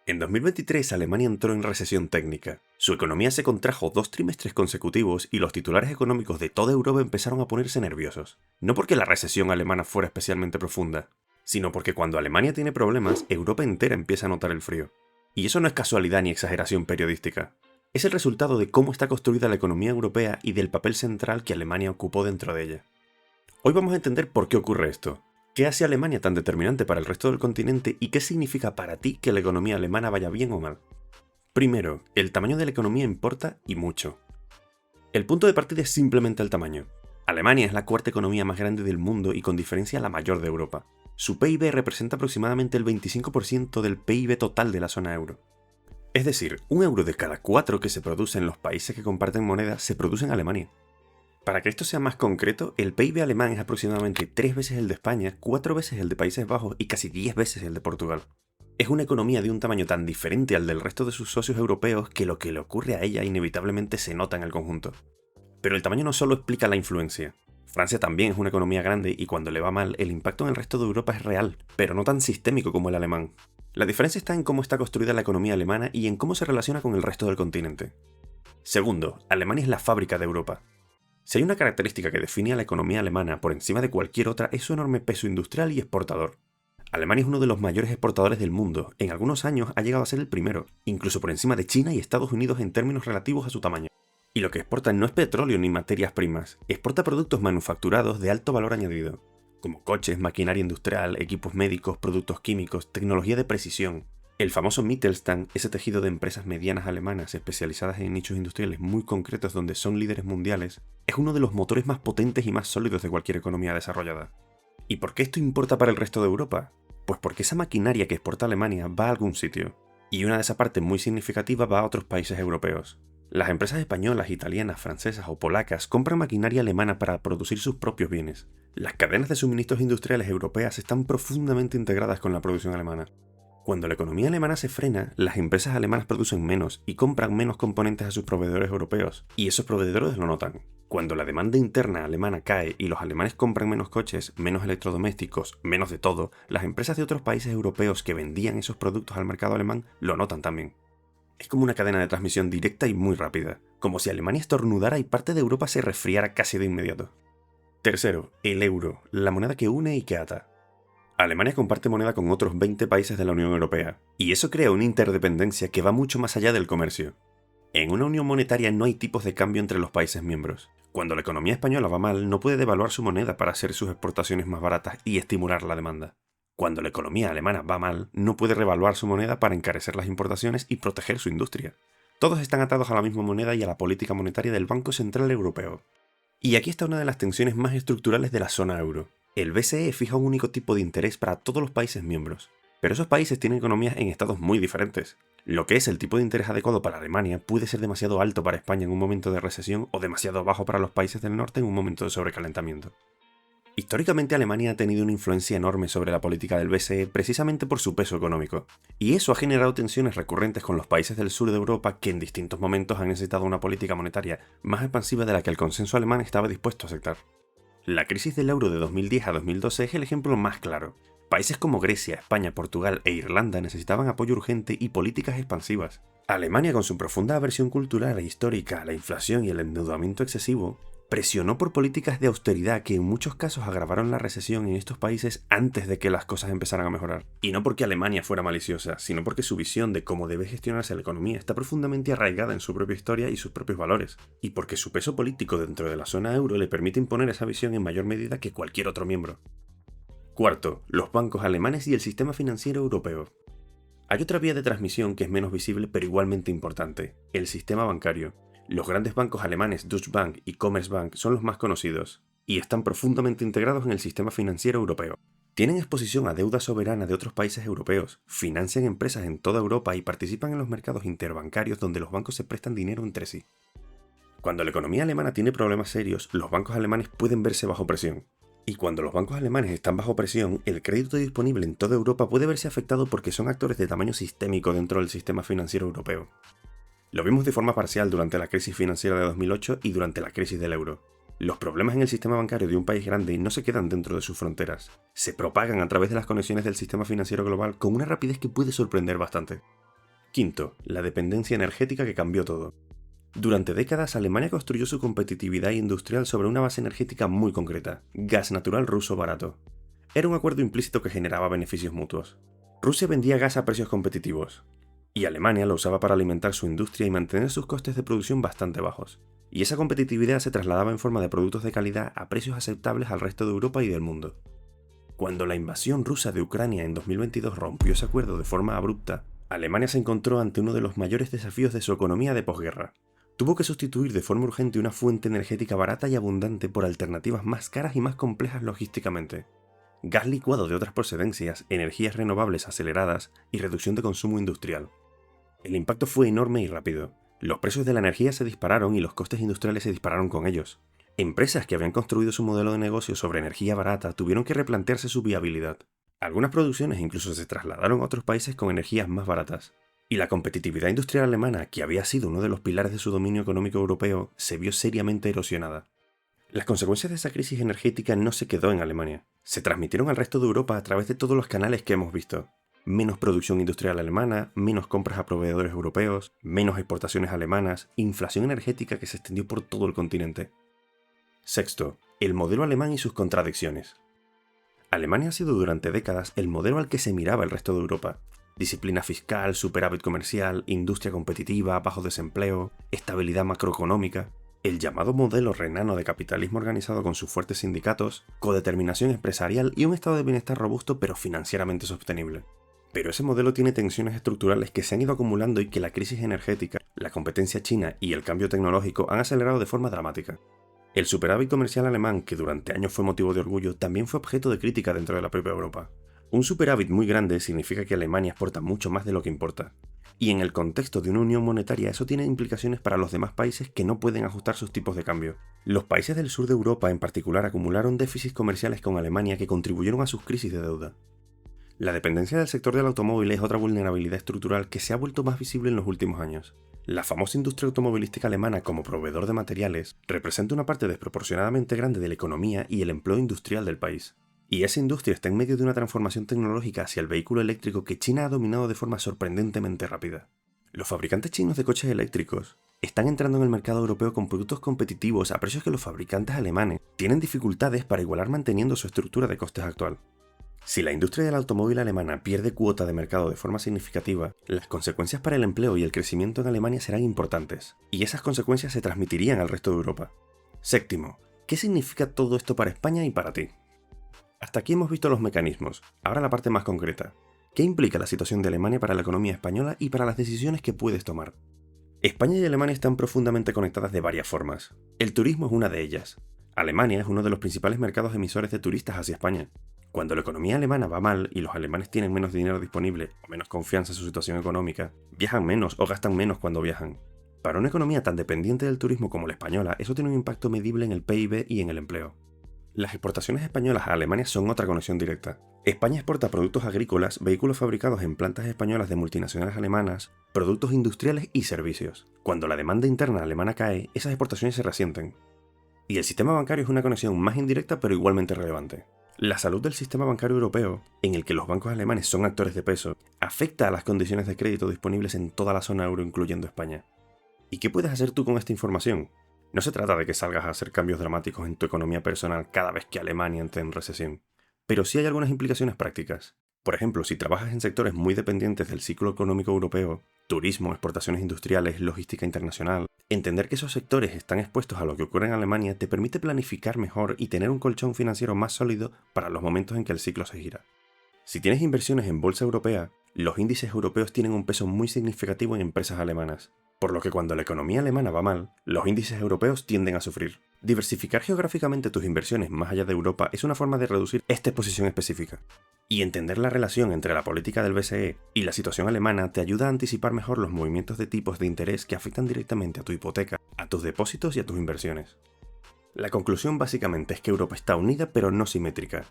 En 2023 Alemania entró en recesión técnica. Su economía se contrajo 2 trimestres consecutivos y los titulares económicos de toda Europa empezaron a ponerse nerviosos. No porque la recesión alemana fuera especialmente profunda, sino porque cuando Alemania tiene problemas, Europa entera empieza a notar el frío. Y eso no es casualidad ni exageración periodística. Es el resultado de cómo está construida la economía europea y del papel central que Alemania ocupó dentro de ella. Hoy vamos a entender por qué ocurre esto. ¿Qué hace a Alemania tan determinante para el resto del continente y qué significa para ti que la economía alemana vaya bien o mal? Primero, el tamaño de la economía importa y mucho. El punto de partida es simplemente el tamaño. Alemania es la cuarta economía más grande del mundo y con diferencia la mayor de Europa. Su PIB representa aproximadamente el 25% del PIB total de la zona euro. Es decir, 1 euro de cada 4 que se produce en los países que comparten moneda se produce en Alemania. Para que esto sea más concreto, el PIB alemán es aproximadamente 3 veces el de España, 4 veces el de Países Bajos y casi 10 veces el de Portugal. Es una economía de un tamaño tan diferente al del resto de sus socios europeos que lo que le ocurre a ella inevitablemente se nota en el conjunto. Pero el tamaño no solo explica la influencia. Francia también es una economía grande y cuando le va mal, el impacto en el resto de Europa es real, pero no tan sistémico como el alemán. La diferencia está en cómo está construida la economía alemana y en cómo se relaciona con el resto del continente. Segundo, Alemania es la fábrica de Europa. Si hay una característica que define a la economía alemana por encima de cualquier otra es su enorme peso industrial y exportador. Alemania es uno de los mayores exportadores del mundo, en algunos años ha llegado a ser el primero, incluso por encima de China y Estados Unidos en términos relativos a su tamaño. Y lo que exporta no es petróleo ni materias primas, exporta productos manufacturados de alto valor añadido, como coches, maquinaria industrial, equipos médicos, productos químicos, tecnología de precisión. El famoso Mittelstand, ese tejido de empresas medianas alemanas especializadas en nichos industriales muy concretos donde son líderes mundiales, es uno de los motores más potentes y más sólidos de cualquier economía desarrollada. ¿Y por qué esto importa para el resto de Europa? Pues porque esa maquinaria que exporta Alemania va a algún sitio, y una de esa parte muy significativa va a otros países europeos. Las empresas españolas, italianas, francesas o polacas compran maquinaria alemana para producir sus propios bienes. Las cadenas de suministros industriales europeas están profundamente integradas con la producción alemana. Cuando la economía alemana se frena, las empresas alemanas producen menos y compran menos componentes a sus proveedores europeos, y esos proveedores lo notan. Cuando la demanda interna alemana cae y los alemanes compran menos coches, menos electrodomésticos, menos de todo, las empresas de otros países europeos que vendían esos productos al mercado alemán lo notan también. Es como una cadena de transmisión directa y muy rápida, como si Alemania estornudara y parte de Europa se resfriara casi de inmediato. Tercero, el euro, la moneda que une y que ata. Alemania comparte moneda con otros 20 países de la Unión Europea, y eso crea una interdependencia que va mucho más allá del comercio. En una unión monetaria no hay tipos de cambio entre los países miembros. Cuando la economía española va mal, no puede devaluar su moneda para hacer sus exportaciones más baratas y estimular la demanda. Cuando la economía alemana va mal, no puede revaluar su moneda para encarecer las importaciones y proteger su industria. Todos están atados a la misma moneda y a la política monetaria del Banco Central Europeo. Y aquí está una de las tensiones más estructurales de la zona euro. El BCE fija un único tipo de interés para todos los países miembros, pero esos países tienen economías en estados muy diferentes. Lo que es el tipo de interés adecuado para Alemania puede ser demasiado alto para España en un momento de recesión o demasiado bajo para los países del norte en un momento de sobrecalentamiento. Históricamente Alemania ha tenido una influencia enorme sobre la política del BCE precisamente por su peso económico, y eso ha generado tensiones recurrentes con los países del sur de Europa que en distintos momentos han necesitado una política monetaria más expansiva de la que el consenso alemán estaba dispuesto a aceptar. La crisis del euro de 2010 a 2012 es el ejemplo más claro. Países como Grecia, España, Portugal e Irlanda necesitaban apoyo urgente y políticas expansivas. Alemania, con su profunda aversión cultural e histórica a la inflación y el endeudamiento excesivo, presionó por políticas de austeridad que en muchos casos agravaron la recesión en estos países antes de que las cosas empezaran a mejorar. Y no porque Alemania fuera maliciosa, sino porque su visión de cómo debe gestionarse la economía está profundamente arraigada en su propia historia y sus propios valores, y porque su peso político dentro de la zona euro le permite imponer esa visión en mayor medida que cualquier otro miembro. Cuarto, los bancos alemanes y el sistema financiero europeo. Hay otra vía de transmisión que es menos visible pero igualmente importante, el sistema bancario. Los grandes bancos alemanes Deutsche Bank y Commerzbank son los más conocidos, y están profundamente integrados en el sistema financiero europeo. Tienen exposición a deuda soberana de otros países europeos, financian empresas en toda Europa y participan en los mercados interbancarios donde los bancos se prestan dinero entre sí. Cuando la economía alemana tiene problemas serios, los bancos alemanes pueden verse bajo presión. Y cuando los bancos alemanes están bajo presión, el crédito disponible en toda Europa puede verse afectado porque son actores de tamaño sistémico dentro del sistema financiero europeo. Lo vimos de forma parcial durante la crisis financiera de 2008 y durante la crisis del euro. Los problemas en el sistema bancario de un país grande no se quedan dentro de sus fronteras, se propagan a través de las conexiones del sistema financiero global con una rapidez que puede sorprender bastante. Quinto, la dependencia energética que cambió todo. Durante décadas, Alemania construyó su competitividad industrial sobre una base energética muy concreta: gas natural ruso barato. Era un acuerdo implícito que generaba beneficios mutuos. Rusia vendía gas a precios competitivos, y Alemania lo usaba para alimentar su industria y mantener sus costes de producción bastante bajos. Y esa competitividad se trasladaba en forma de productos de calidad a precios aceptables al resto de Europa y del mundo. Cuando la invasión rusa de Ucrania en 2022 rompió ese acuerdo de forma abrupta, Alemania se encontró ante uno de los mayores desafíos de su economía de posguerra. Tuvo que sustituir de forma urgente una fuente energética barata y abundante por alternativas más caras y más complejas logísticamente: gas licuado de otras procedencias, energías renovables aceleradas y reducción de consumo industrial. El impacto fue enorme y rápido. Los precios de la energía se dispararon y los costes industriales se dispararon con ellos. Empresas que habían construido su modelo de negocio sobre energía barata tuvieron que replantearse su viabilidad. Algunas producciones incluso se trasladaron a otros países con energías más baratas. Y la competitividad industrial alemana, que había sido uno de los pilares de su dominio económico europeo, se vio seriamente erosionada. Las consecuencias de esa crisis energética no se quedó en Alemania. Se transmitieron al resto de Europa a través de todos los canales que hemos visto. Menos producción industrial alemana, menos compras a proveedores europeos, menos exportaciones alemanas, inflación energética que se extendió por todo el continente. Sexto, el modelo alemán y sus contradicciones. Alemania ha sido durante décadas el modelo al que se miraba el resto de Europa. Disciplina fiscal, superávit comercial, industria competitiva, bajo desempleo, estabilidad macroeconómica. El llamado modelo renano de capitalismo organizado con sus fuertes sindicatos, codeterminación empresarial y un estado de bienestar robusto pero financieramente sostenible. Pero ese modelo tiene tensiones estructurales que se han ido acumulando y que la crisis energética, la competencia china y el cambio tecnológico han acelerado de forma dramática. El superávit comercial alemán, que durante años fue motivo de orgullo, también fue objeto de crítica dentro de la propia Europa. Un superávit muy grande significa que Alemania exporta mucho más de lo que importa. Y en el contexto de una unión monetaria eso tiene implicaciones para los demás países que no pueden ajustar sus tipos de cambio. Los países del sur de Europa en particular acumularon déficits comerciales con Alemania que contribuyeron a sus crisis de deuda. La dependencia del sector del automóvil es otra vulnerabilidad estructural que se ha vuelto más visible en los últimos años. La famosa industria automovilística alemana como proveedor de materiales representa una parte desproporcionadamente grande de la economía y el empleo industrial del país. Y esa industria está en medio de una transformación tecnológica hacia el vehículo eléctrico que China ha dominado de forma sorprendentemente rápida. Los fabricantes chinos de coches eléctricos están entrando en el mercado europeo con productos competitivos a precios que los fabricantes alemanes tienen dificultades para igualar manteniendo su estructura de costes actual. Si la industria del automóvil alemana pierde cuota de mercado de forma significativa, las consecuencias para el empleo y el crecimiento en Alemania serán importantes, y esas consecuencias se transmitirían al resto de Europa. Séptimo, ¿qué significa todo esto para España y para ti? Hasta aquí hemos visto los mecanismos, ahora la parte más concreta. ¿Qué implica la situación de Alemania para la economía española y para las decisiones que puedes tomar? España y Alemania están profundamente conectadas de varias formas. El turismo es una de ellas. Alemania es uno de los principales mercados emisores de turistas hacia España. Cuando la economía alemana va mal y los alemanes tienen menos dinero disponible o menos confianza en su situación económica, viajan menos o gastan menos cuando viajan. Para una economía tan dependiente del turismo como la española, eso tiene un impacto medible en el PIB y en el empleo. Las exportaciones españolas a Alemania son otra conexión directa. España exporta productos agrícolas, vehículos fabricados en plantas españolas de multinacionales alemanas, productos industriales y servicios. Cuando la demanda interna alemana cae, esas exportaciones se resienten. Y el sistema bancario es una conexión más indirecta pero igualmente relevante. La salud del sistema bancario europeo, en el que los bancos alemanes son actores de peso, afecta a las condiciones de crédito disponibles en toda la zona euro, incluyendo España. ¿Y qué puedes hacer tú con esta información? No se trata de que salgas a hacer cambios dramáticos en tu economía personal cada vez que Alemania entre en recesión, pero sí hay algunas implicaciones prácticas. Por ejemplo, si trabajas en sectores muy dependientes del ciclo económico europeo, turismo, exportaciones industriales, logística internacional, entender que esos sectores están expuestos a lo que ocurre en Alemania te permite planificar mejor y tener un colchón financiero más sólido para los momentos en que el ciclo se gira. Si tienes inversiones en bolsa europea, los índices europeos tienen un peso muy significativo en empresas alemanas, por lo que cuando la economía alemana va mal, los índices europeos tienden a sufrir. Diversificar geográficamente tus inversiones más allá de Europa es una forma de reducir esta exposición específica. Y entender la relación entre la política del BCE y la situación alemana te ayuda a anticipar mejor los movimientos de tipos de interés que afectan directamente a tu hipoteca, a tus depósitos y a tus inversiones. La conclusión básicamente es que Europa está unida pero no simétrica.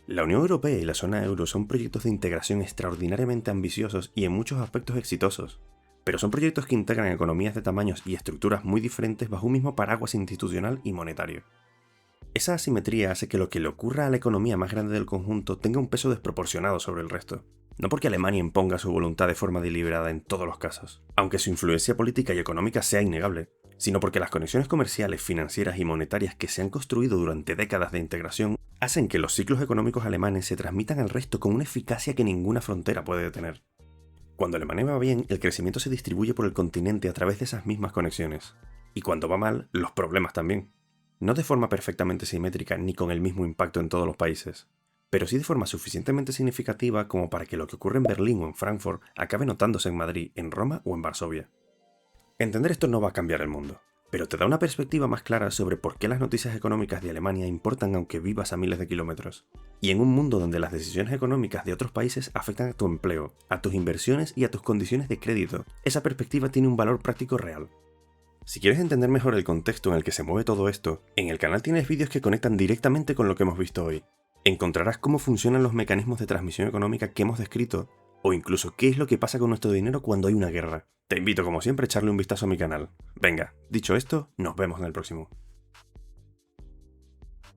La Unión Europea y la zona euro son proyectos de integración extraordinariamente ambiciosos y en muchos aspectos exitosos. Pero son proyectos que integran economías de tamaños y estructuras muy diferentes bajo un mismo paraguas institucional y monetario. Esa asimetría hace que lo que le ocurra a la economía más grande del conjunto tenga un peso desproporcionado sobre el resto. No porque Alemania imponga su voluntad de forma deliberada en todos los casos, aunque su influencia política y económica sea innegable, sino porque las conexiones comerciales, financieras y monetarias que se han construido durante décadas de integración hacen que los ciclos económicos alemanes se transmitan al resto con una eficacia que ninguna frontera puede detener. Cuando Alemania va bien, el crecimiento se distribuye por el continente a través de esas mismas conexiones. Y cuando va mal, los problemas también. No de forma perfectamente simétrica ni con el mismo impacto en todos los países, pero sí de forma suficientemente significativa como para que lo que ocurre en Berlín o en Frankfurt acabe notándose en Madrid, en Roma o en Varsovia. Entender esto no va a cambiar el mundo, pero te da una perspectiva más clara sobre por qué las noticias económicas de Alemania importan aunque vivas a miles de kilómetros. Y en un mundo donde las decisiones económicas de otros países afectan a tu empleo, a tus inversiones y a tus condiciones de crédito, esa perspectiva tiene un valor práctico real. Si quieres entender mejor el contexto en el que se mueve todo esto, en el canal tienes vídeos que conectan directamente con lo que hemos visto hoy. Encontrarás cómo funcionan los mecanismos de transmisión económica que hemos descrito, o incluso qué es lo que pasa con nuestro dinero cuando hay una guerra. Te invito como siempre a echarle un vistazo a mi canal. Venga, dicho esto, nos vemos en el próximo.